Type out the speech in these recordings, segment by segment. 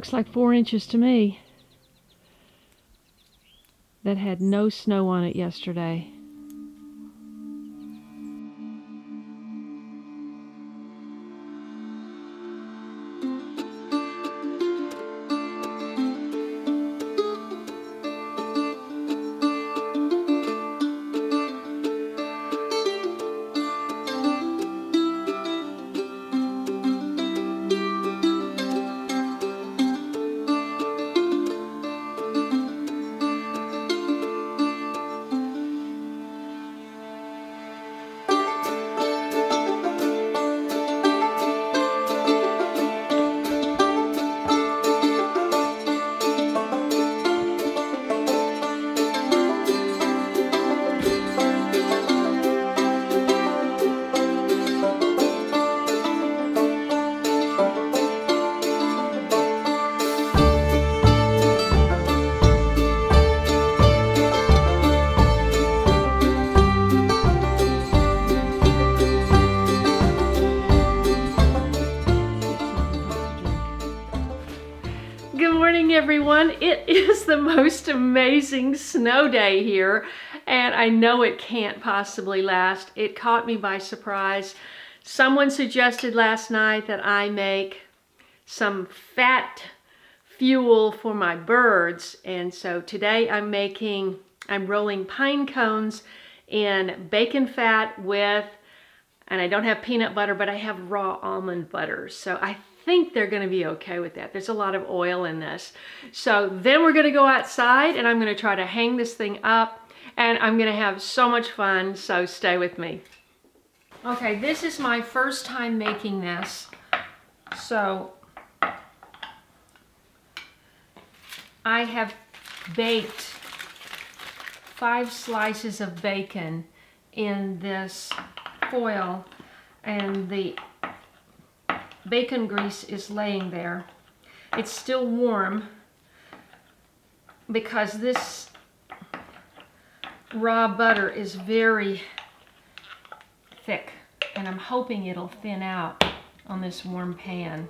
looks like 4 inches to me. That had no snow on it yesterday. Good morning, everyone. It is the most amazing snow day here, and I know it can't possibly last. It caught me by surprise. Someone suggested last night that I make some fat fuel for my birds, and so today I'm rolling pine cones in bacon fat with, and I don't have peanut butter, but I have raw almond butter. So I think they're going to be okay with that. There's a lot of oil in this. So then we're going to go outside and I'm going to try to hang this thing up, and I'm going to have so much fun, so stay with me. Okay, this is my first time making this. So I have baked 5 slices of bacon in this foil, and the bacon grease is laying there. It's still warm because this raw butter is very thick, and I'm hoping it'll thin out on this warm pan.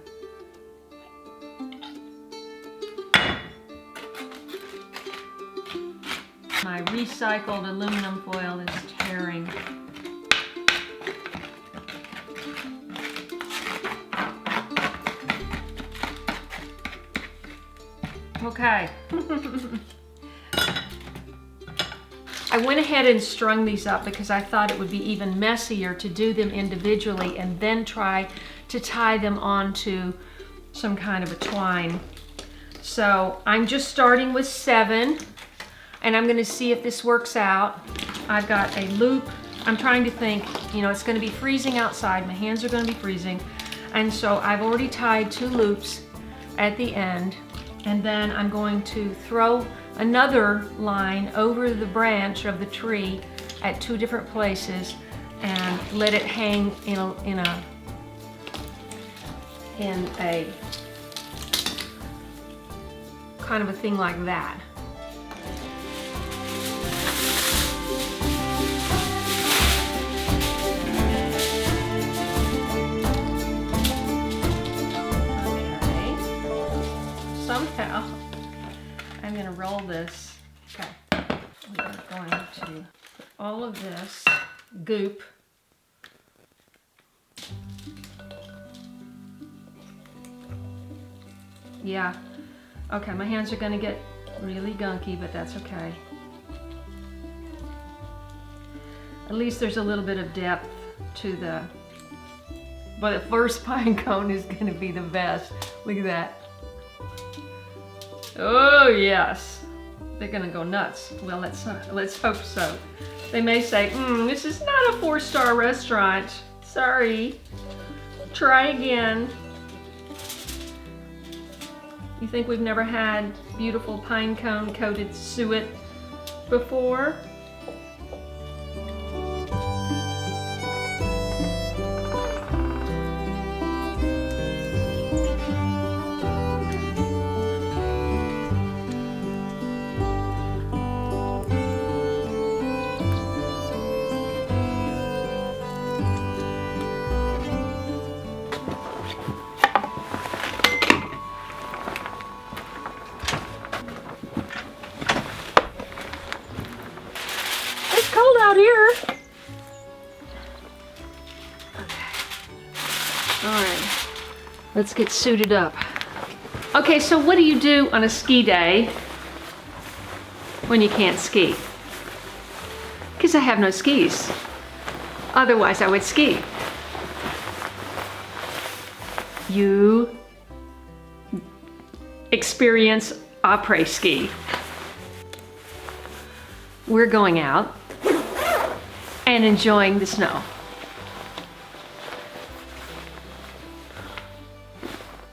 My recycled aluminum foil is tearing. Okay. I went ahead and strung these up because I thought it would be even messier to do them individually and then try to tie them onto some kind of a twine. So I'm just starting with 7, and I'm going to see if this works out. I've got a loop. I'm trying to think, you know, it's going to be freezing outside. My hands are going to be freezing. And so I've already tied 2 loops at the end. And then I'm going to throw another line over the branch of the tree at 2 different places and let it hang in a kind of a thing like that. Somehow I'm going to roll this. Okay, we are going to put all of this goop okay, my hands are going to get really gunky, but that's okay. At least there's a little bit of depth to but the first pine cone is going to be the best. Look at that. Oh yes, they're gonna go nuts. Well, let's hope so. They may say, this is not a 4-star restaurant. Sorry, try again. You think we've never had beautiful pine cone coated suet before? All right, let's get suited up. Okay, so what do you do on a ski day when you can't ski? Because I have no skis. Otherwise, I would ski. You experience après-ski. We're going out and enjoying the snow.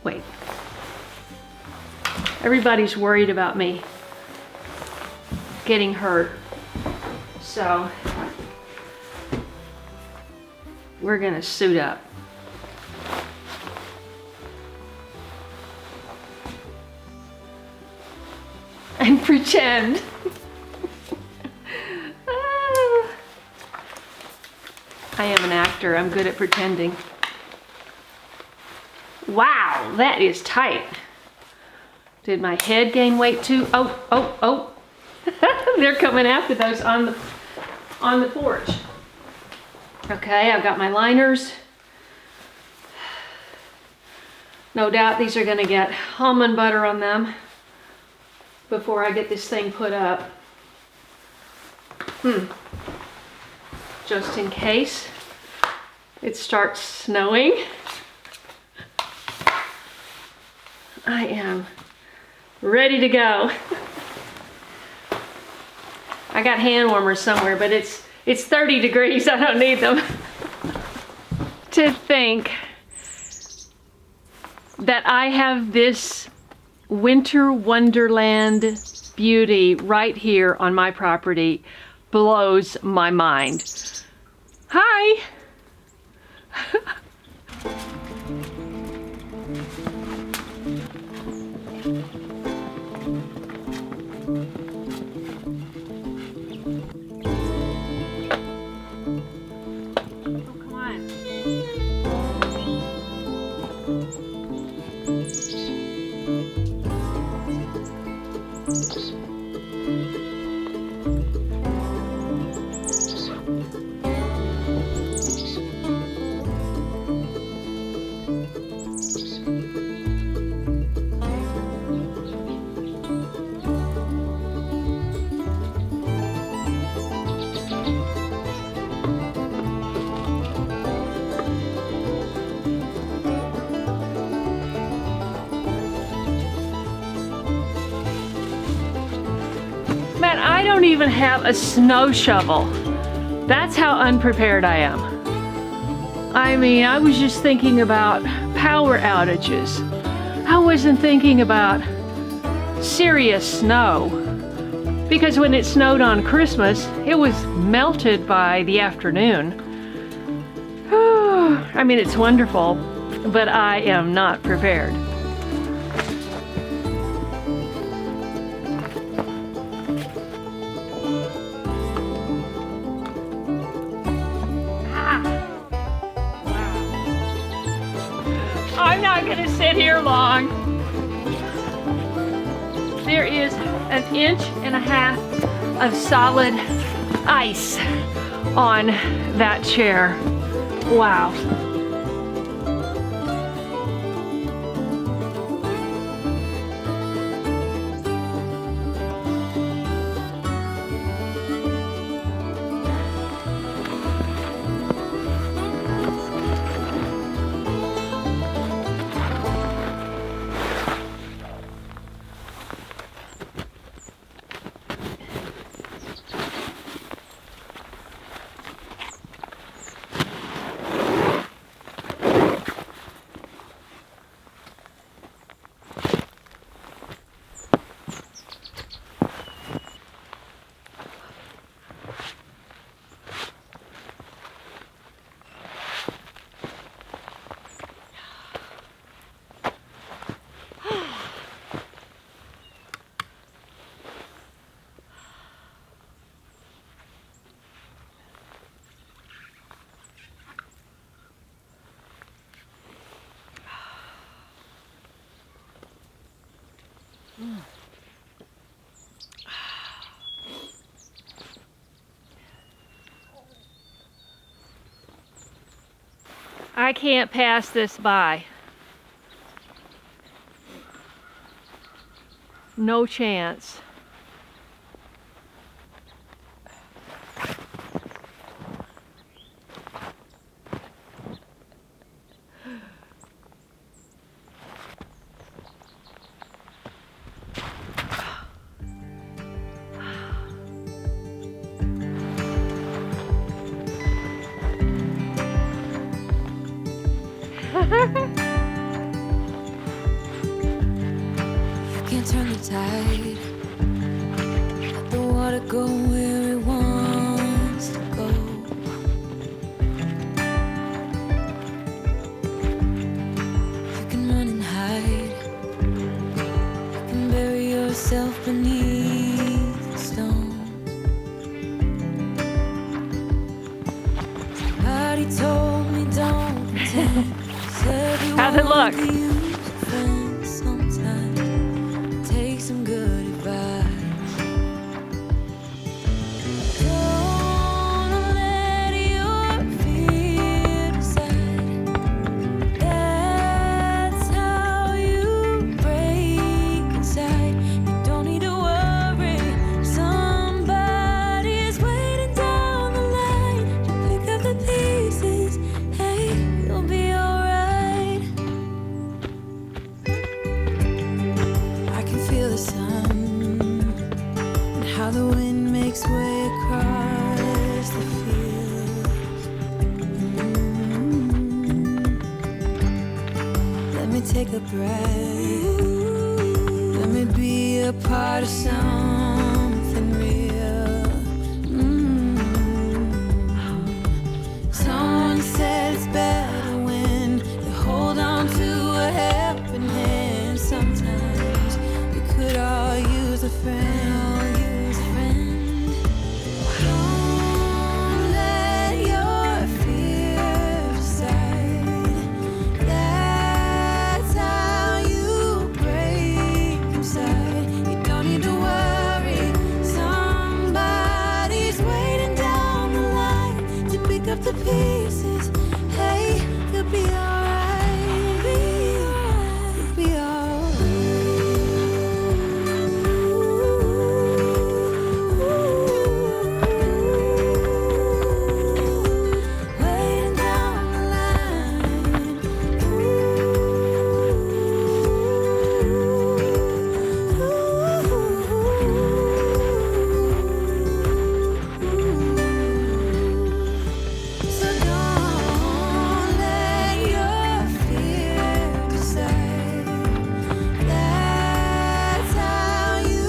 Wait. Everybody's worried about me getting hurt. So we're gonna suit up. And pretend. I am an actor, I'm good at pretending. Wow, that is tight. Did my head gain weight too? Oh. They're coming after those on the porch. Okay, I've got my liners. No doubt these are gonna get almond butter on them before I get this thing put up. Just in case it starts snowing. I am ready to go. I got hand warmers somewhere, but it's 30 degrees, I don't need them. To think that I have this winter wonderland beauty right here on my property blows my mind. Hi! Man, I don't even have a snow shovel. That's how unprepared I am. I mean, I was just thinking about power outages. I wasn't thinking about serious snow. Because when it snowed on Christmas, it was melted by the afternoon. I mean, it's wonderful, but I am not prepared. I'm not gonna sit here long. There is 1.5 inches of solid ice on that chair. Wow. I can't pass this by. No chance. Can't turn the tide. Let the water go where it wants to go. You can run and hide. You can bury yourself beneath the stones. Somebody told me don't pretend. Said you How's it look? won't be used to friends sometimes. Take some good advice. Don't let your fear decide. That's how you break inside. You don't need to worry. Somebody's waiting down the line to pick up the pieces. Hey, you'll be alright. I can feel the sun and how the wind makes way across the fields. Let me take a breath. Let me be a part of something real. Someone said it's better when you hold on to a helping hand. Sometimes we could all use a friend. Don't let your fear decide. That's how you break inside. You don't need to worry. Somebody's waiting down the line to pick up the pieces. Hey, you'll be alright. You'll be alright. Waiting down the line. So don't let your fear decide. That's how you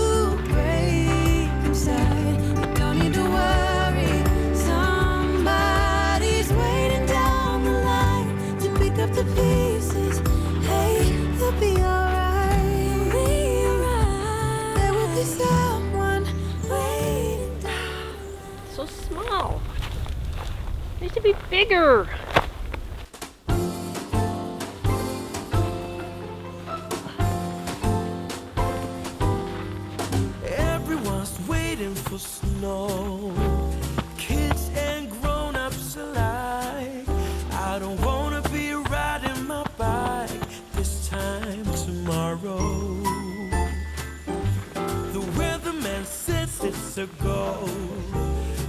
break inside. You don't need to worry. Somebody's waiting down the line to pick up the pieces. Hey, you'll be alright. There will be someone waiting down. So small. Needs to be bigger. Everyone's waiting for snow. Kids and grown-ups alike. I don't wanna be riding my bike this time tomorrow. The weatherman says it's a go,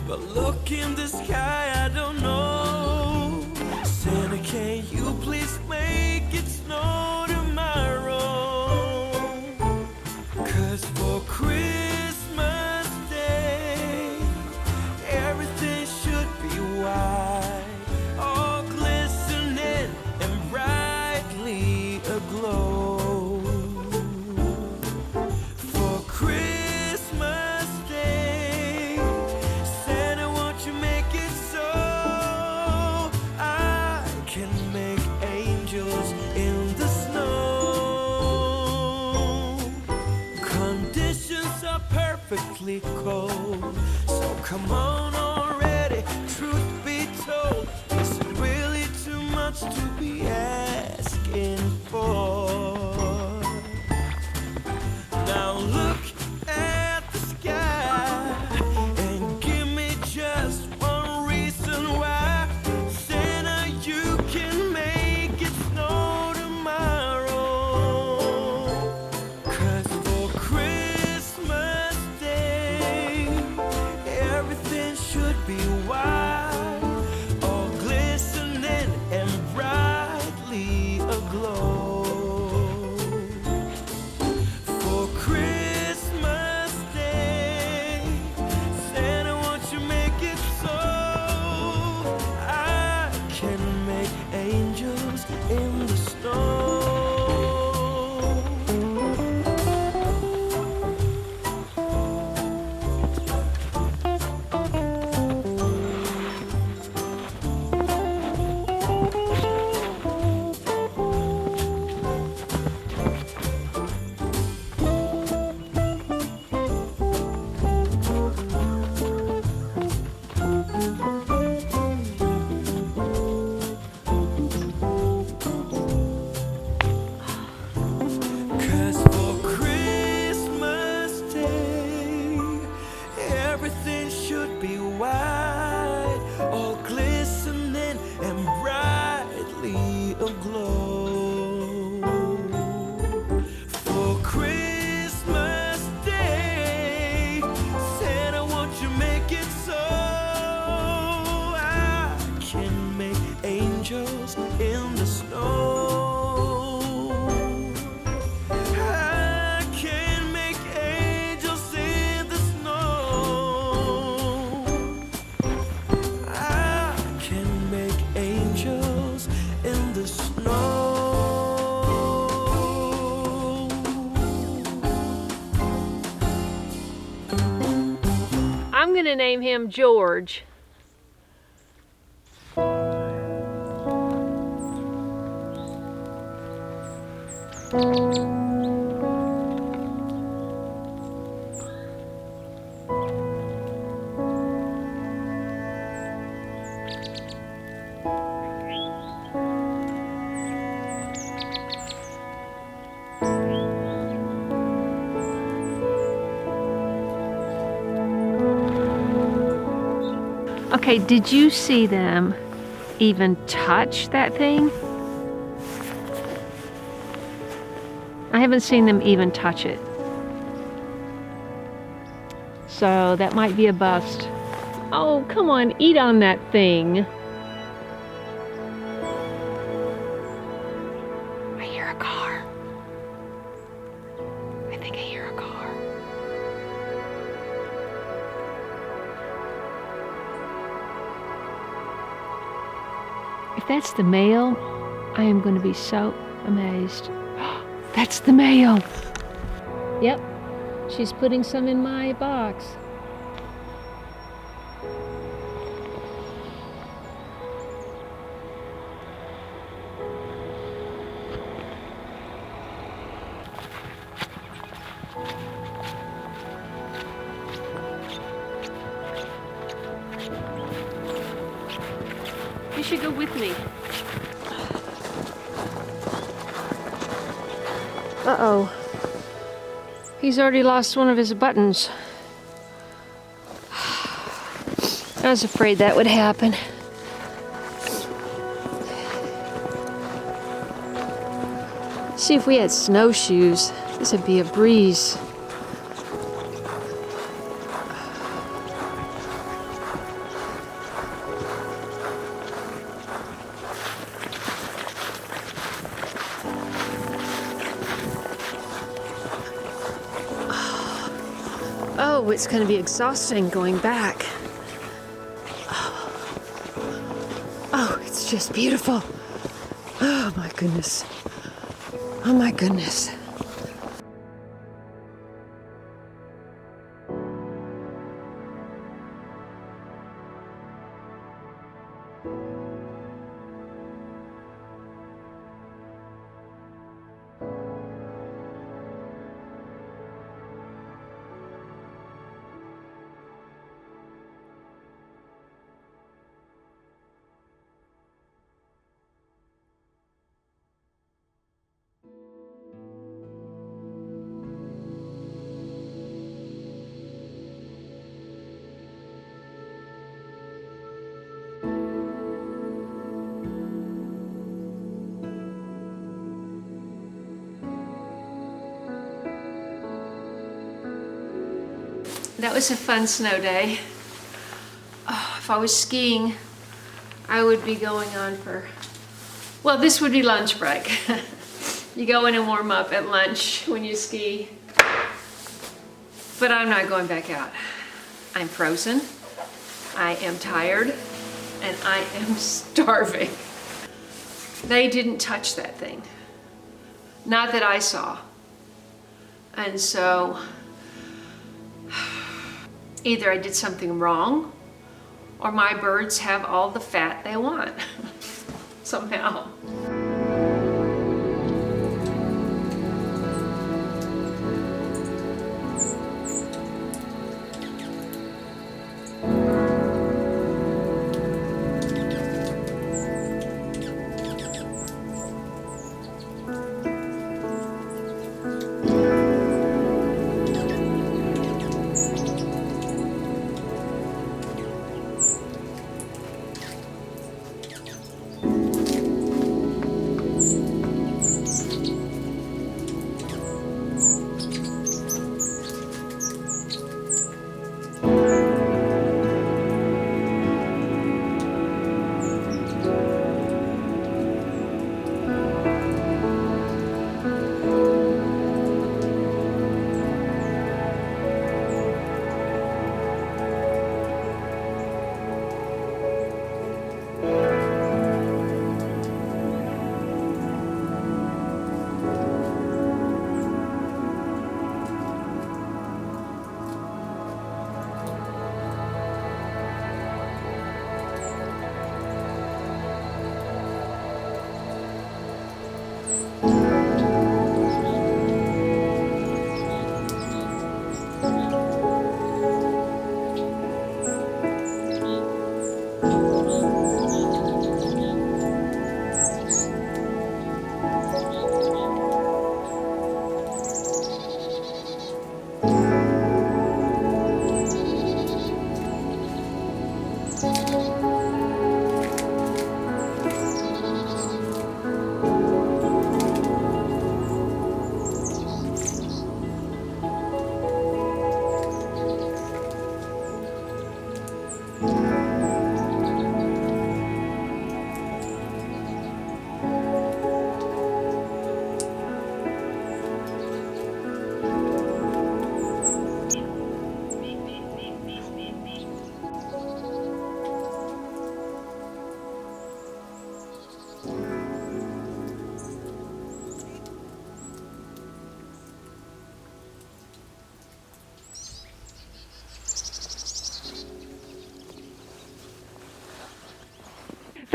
but look in the sky, I don't know. Santa, can you please make it snow tomorrow? 'Cause for Christmas Day, everything should be white, all glistening and brightly aglow. For Christmas Day, Santa, won't you make it so I can make angels in the snow? Conditions are perfectly cold, so come on already. Truth be told, is it really too much to be asking for? Now look at the sky and give me just one reason why, Santa, you can make aglow. For Christmas Day, Santa, won't you make it so I can make angels in the snow? I can make angels in the snow. I can make angels in the snow. I'm gonna name him George. Okay, did you see them even touch that thing? I haven't seen them even touch it. So that might be a bust. Oh, come on, eat on that thing. I hear a car. I think I hear a car. If that's the mail, I am going to be so amazed. That's the mail. Yep, she's putting some in my box. You should go with me. Uh-oh. He's already lost one of his buttons. I was afraid that would happen. See, if we had snowshoes, this would be a breeze. Oh, it's going to be exhausting going back. Oh, it's just beautiful. Oh my goodness. Oh my goodness. That was a fun snow day. Oh, if I was skiing, I would be going on for, well, this would be lunch break. You go in and warm up at lunch when you ski. But I'm not going back out. I'm frozen, I am tired, and I am starving. They didn't touch that thing. Not that I saw. And so, either I did something wrong, or my birds have all the fat they want, somehow.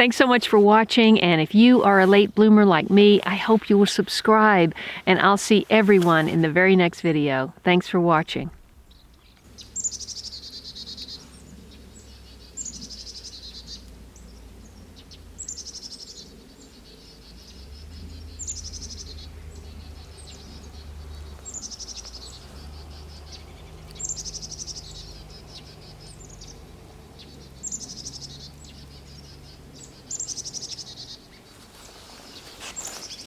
Thanks so much for watching, and if you are a late bloomer like me, I hope you will subscribe, and I'll see everyone in the very next video. Thanks for watching.